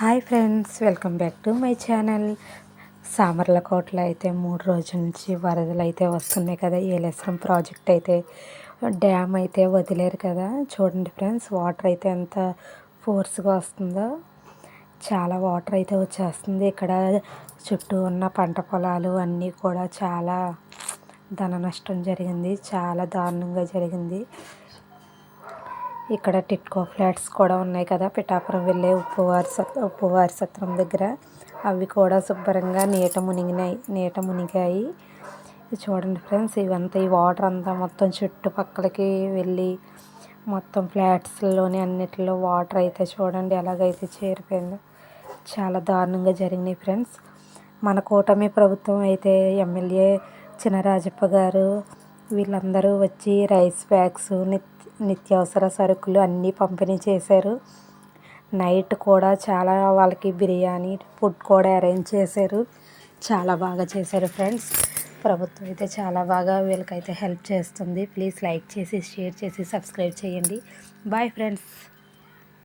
Hi friends, welcome back to my channel. సామర్లకోటలో అయితే 3 రోజుల నుంచి వరదలు అయితే వస్తున్నాయి కదా. ఏలేశ్వరం ప్రాజెక్ట్ అయితే డ్యామ్ అయితే వదిలేరు కదా. చూడండి ఫ్రెండ్స్, వాటర్ అయితే ఎంత ఫోర్స్గా వస్తుందో. చాలా వాటర్ అయితే వచ్చేస్తుంది. ఇక్కడ చుట్టూ ఉన్న పంట పొలాలు అన్నీ కూడా చాలా ధన నష్టం జరిగింది. చాలా దారుణంగా జరిగింది. ఇక్కడ టిట్కో ఫ్లాట్స్ కూడా ఉన్నాయి కదా, పిఠాపురం వెళ్ళే ఉప్పువారి సత్రం దగ్గర. అవి కూడా శుభ్రంగా నీట మునిగాయి. చూడండి ఫ్రెండ్స్, ఇవంతా ఈ వాటర్ అంతా మొత్తం చుట్టుపక్కలకి వెళ్ళి మొత్తం ఫ్లాట్స్లోని అన్నిటిలో వాటర్ అయితే చూడండి ఎలాగైతే చేరిపోయిందో. చాలా దారుణంగా జరిగినాయి ఫ్రెండ్స్. మన కూటమి ప్రభుత్వం అయితే ఎమ్మెల్యే చినరాజప్ప గారు వీళ్ళందరూ వచ్చి రైస్ బ్యాగ్స్, నిత్యావసర సరుకులు అన్నీ పంపిణీ చేశారు. నైట్ కూడా చాలా వాళ్ళకి బిర్యానీ ఫుడ్ కూడా అరేంజ్ చేశారు. చాలా బాగా చేశారు ఫ్రెండ్స్. ప్రభుత్వం అయితే చాలా బాగా వీళ్ళకైతే హెల్ప్ చేస్తుంది. ప్లీజ్ లైక్ చేసి, షేర్ చేసి, సబ్స్క్రైబ్ చేయండి. Bye friends.